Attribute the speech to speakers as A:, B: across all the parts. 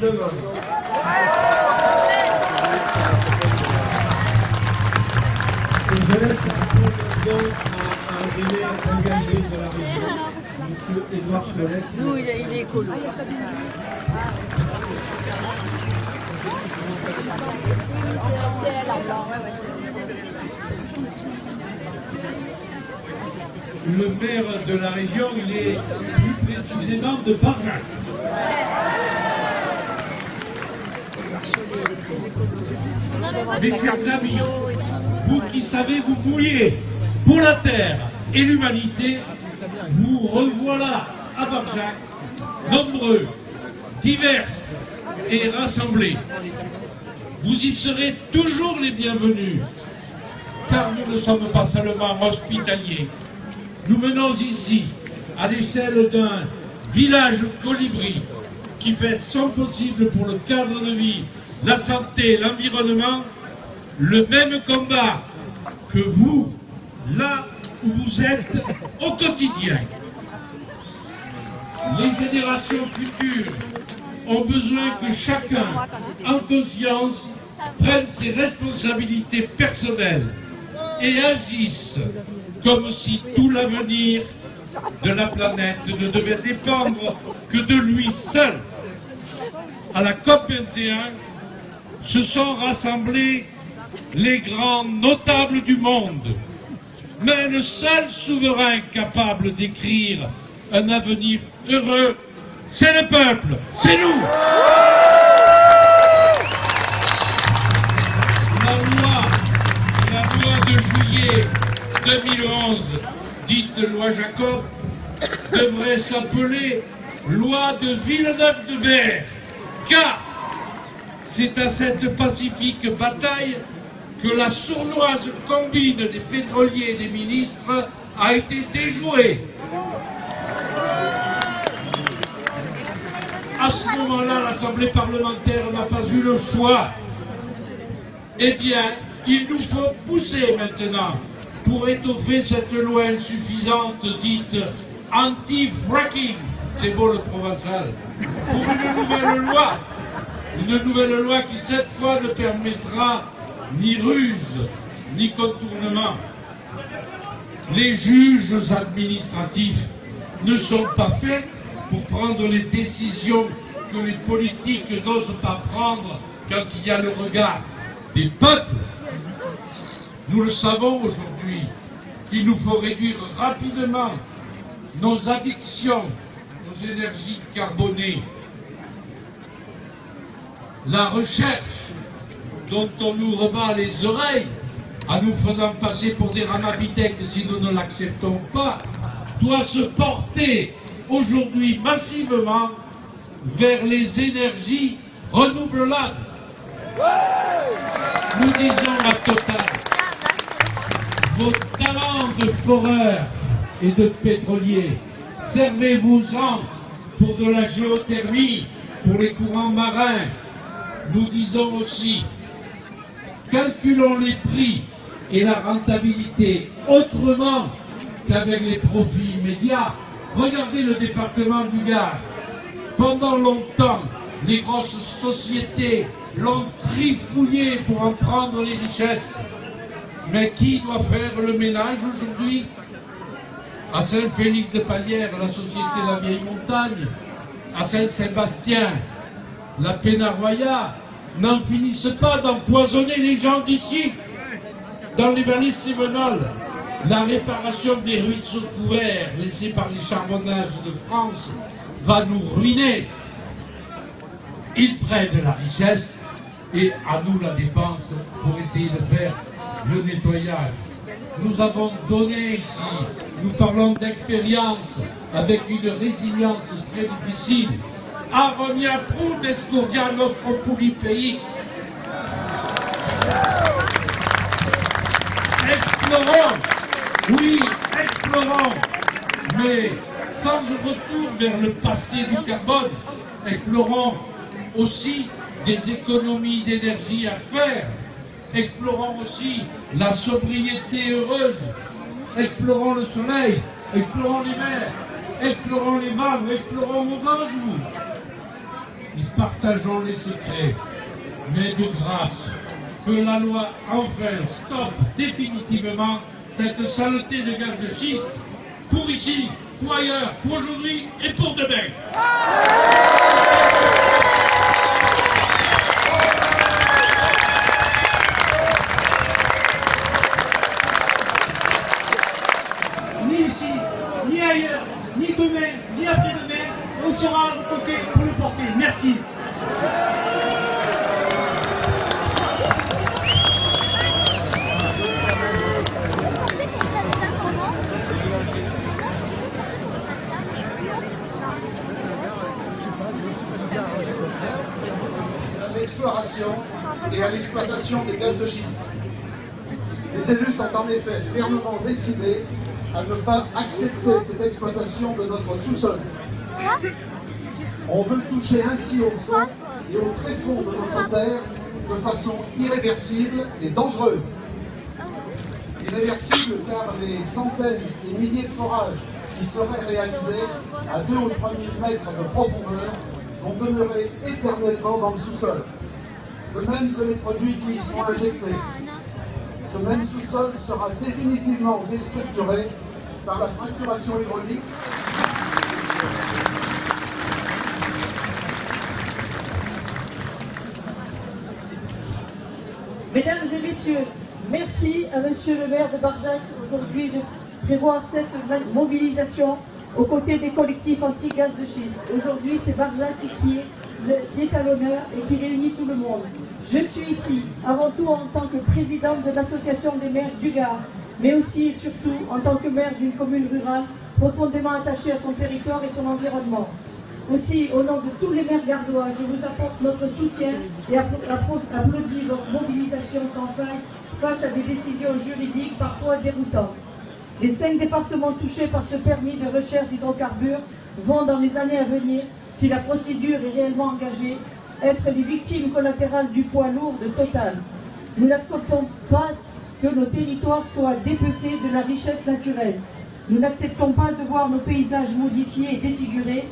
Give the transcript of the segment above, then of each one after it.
A: demande. Je laisse un délai engagé de la région, M. Édouard Chelet.
B: Nous, il est écolo.
A: Le maire de la région, il est plus précisément de Barjac. Mes chers amis, vous qui savez vous mouiller pour la terre et l'humanité, vous revoilà à Barjac, nombreux, divers et rassemblés. Vous y serez toujours les bienvenus, car nous ne sommes pas seulement hospitaliers. Nous menons ici, à l'échelle d'un village colibri, qui fait son possible pour le cadre de vie, la santé, l'environnement, le même combat que vous, là où vous êtes au quotidien. Les générations futures ont besoin que chacun, en conscience, prenne ses responsabilités personnelles et agisse comme si tout l'avenir de la planète ne devait dépendre que de lui seul. À la COP21, se sont rassemblés les grands notables du monde. Mais le seul souverain capable d'écrire un avenir heureux, c'est le peuple, c'est nous. La loi de juillet 2011, dite loi Jacob, devrait s'appeler loi de Villeneuve-de-Berg, car c'est à cette pacifique bataille que la sournoise combine des pétroliers et des ministres a été déjouée. À ce moment-là, l'Assemblée parlementaire n'a pas eu le choix. Eh bien, il nous faut pousser maintenant pour étoffer cette loi insuffisante dite anti-fracking, c'est beau le provençal, pour une nouvelle loi qui cette fois ne permettra ni ruse, ni contournement. Les juges administratifs ne sont pas faits pour prendre les décisions que les politiques n'osent pas prendre quand il y a le regard des peuples. Nous le savons aujourd'hui, qu'il nous faut réduire rapidement nos addictions, nos énergies carbonées. La recherche dont on nous rebat les oreilles, en nous faisant passer pour des ramabitèques si nous ne l'acceptons pas, doit se porter aujourd'hui massivement vers les énergies renouvelables. Nous disons à Total, vos talents de foreurs et de pétroliers, servez-vous-en pour de la géothermie, pour les courants marins. Nous disons aussi, calculons les prix et la rentabilité autrement qu'avec les profits immédiats. Regardez le département du Gard. Pendant longtemps, les grosses sociétés l'ont trifouillé pour en prendre les richesses. Mais qui doit faire le ménage aujourd'hui? À Saint-Félix-de-Palière, la société La Vieille Montagne, à Saint-Sébastien, la Pénaroya, n'en finissent pas d'empoisonner les gens d'ici. Dans les vallées sévenoles, la réparation des ruisseaux couverts laissés par les charbonnages de France va nous ruiner. Ils prennent la richesse et à nous la dépense pour essayer de faire le nettoyage. Nous avons donné ici, nous parlons d'expérience avec une résilience très difficile. Aronia prut escurdia nostro pays. Explorons, oui, explorons, mais sans retour vers le passé du carbone. Explorons aussi des économies d'énergie à faire. Explorons aussi la sobriété heureuse. Explorons le soleil, explorons les mers, explorons les marbres, explorons nos anges. et partageons les secrets. Mais de grâce, que la loi enfin stoppe définitivement cette saleté de gaz de schiste pour ici, pour ailleurs, pour aujourd'hui et pour demain.
B: Ni ici, ni ailleurs, ni demain, ni après-demain, on sera à vos côtés pour le porter. Merci.
C: À l'exploration et à l'exploitation des gaz de schiste. Les élus sont en effet fermement décidés à ne pas accepter cette exploitation de notre sous-sol. On veut toucher ainsi au fond et au tréfonds de notre terre de façon irréversible et dangereuse. Irréversible car les centaines et milliers de forages qui seraient réalisés à 2 ou 3 000 mètres de profondeur vont demeurer éternellement dans le sous-sol. De même que les produits qui y seront injectés. Ce même sous-sol sera définitivement déstructuré par la fracturation hydraulique.
D: Mesdames et messieurs, merci à monsieur le maire de Barjac aujourd'hui de prévoir cette mobilisation aux côtés des collectifs anti-gaz de schiste. Aujourd'hui, c'est Barjac qui est à l'honneur et qui réunit tout le monde. Je suis ici, avant tout en tant que présidente de l'association des maires du Gard, mais aussi et surtout en tant que maire d'une commune rurale profondément attachée à son territoire et son environnement. Aussi, au nom de tous les maires gardois, je vous apporte notre soutien et applaudis votre mobilisation sans fin face à des décisions juridiques parfois déroutantes. Les 5 départements touchés par ce permis de recherche d'hydrocarbures vont, dans les années à venir, si la procédure est réellement engagée, être les victimes collatérales du poids lourd de Total. Nous n'acceptons pas que nos territoires soient dépecés de la richesse naturelle. Nous n'acceptons pas de voir nos paysages modifiés et défigurés.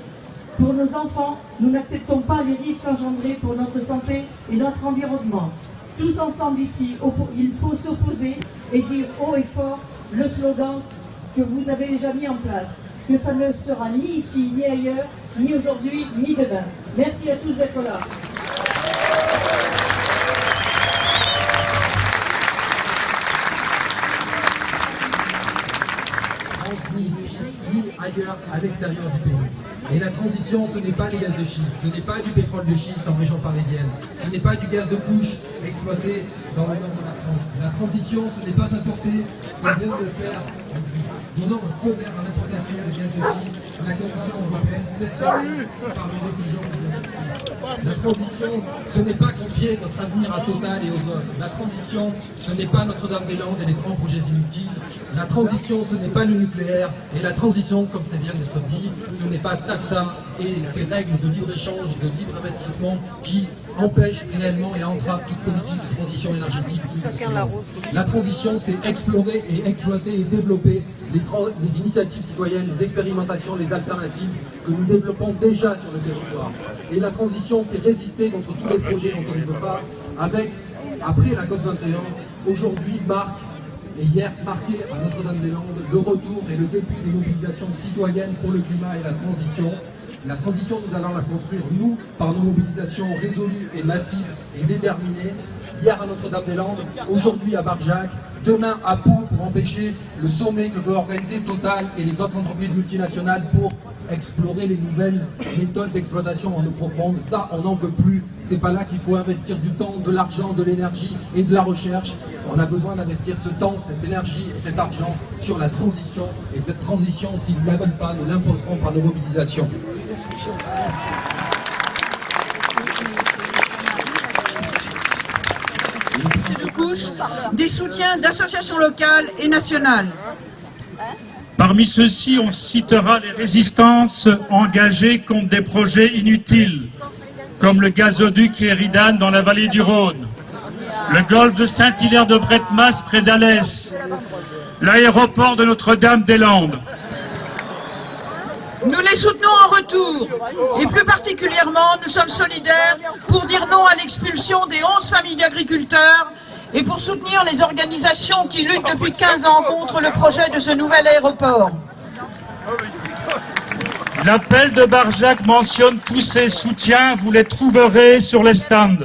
D: Pour nos enfants, nous n'acceptons pas les risques engendrés pour notre santé et notre environnement. Tous ensemble ici, il faut s'opposer et dire haut et fort le slogan que vous avez déjà mis en place, que ça ne sera ni ici, ni ailleurs, ni aujourd'hui, ni demain. Merci à tous d'être là.
E: Ni ici, ni ailleurs, à l'extérieur du pays. Et la transition, ce n'est pas des gaz de schiste, ce n'est pas du pétrole de schiste en région parisienne, ce n'est pas du gaz de couche exploité dans le nord de la France. La transition, ce n'est pas importer, comme vient de le faire, donnant un feu vert à l'importation de gaz de schiste, la Commission européenne, cette semaine, par une décision de la transition, ce n'est pas confier notre avenir à Total et aux hommes. La transition, ce n'est pas Notre-Dame-des-Landes et les grands projets inutiles. La transition, ce n'est pas le nucléaire. Et la transition, comme c'est bien d'être dit, ce n'est pas TAFTA et ces règles de libre-échange, de libre investissement qui empêchent réellement et entravent toute politique de transition énergétique. La transition, c'est explorer et exploiter et développer les initiatives citoyennes, les expérimentations, les alternatives que nous développons déjà sur le territoire. Et la transition, c'est résister contre tous les projets dont on ne veut pas, après la COP21, aujourd'hui marque, et hier marqué à Notre-Dame-des-Landes, le retour et le début des mobilisations citoyennes pour le climat et la transition. La transition, nous allons la construire, nous, par nos mobilisations résolues et massives et déterminées. Hier à Notre-Dame-des-Landes, aujourd'hui à Barjac, demain à Pau pour empêcher le sommet que veut organiser Total et les autres entreprises multinationales pour explorer les nouvelles méthodes d'exploitation en eau profonde. Ça, on n'en veut plus. C'est pas là qu'il faut investir du temps, de l'argent, de l'énergie et de la recherche. On a besoin d'investir ce temps, cette énergie et cet argent sur la transition. Et cette transition, s'ils ne la veulent pas, nous l'imposerons par nos mobilisations.
F: De couche, des soutiens d'associations locales et nationales.
G: Parmi ceux-ci, on citera les résistances engagées contre des projets inutiles, comme le gazoduc Eridan dans la vallée du Rhône, le golfe de Saint-Hilaire de Bretmas près d'Alès, l'aéroport de Notre-Dame-des-Landes.
F: Nous les soutenons en retour. Et plus particulièrement, nous sommes solidaires pour dire non à l'expulsion des 11 familles d'agriculteurs et pour soutenir les organisations qui luttent depuis 15 ans contre le projet de ce nouvel aéroport.
G: L'appel de Barjac mentionne tous ses soutiens, vous les trouverez sur les stands.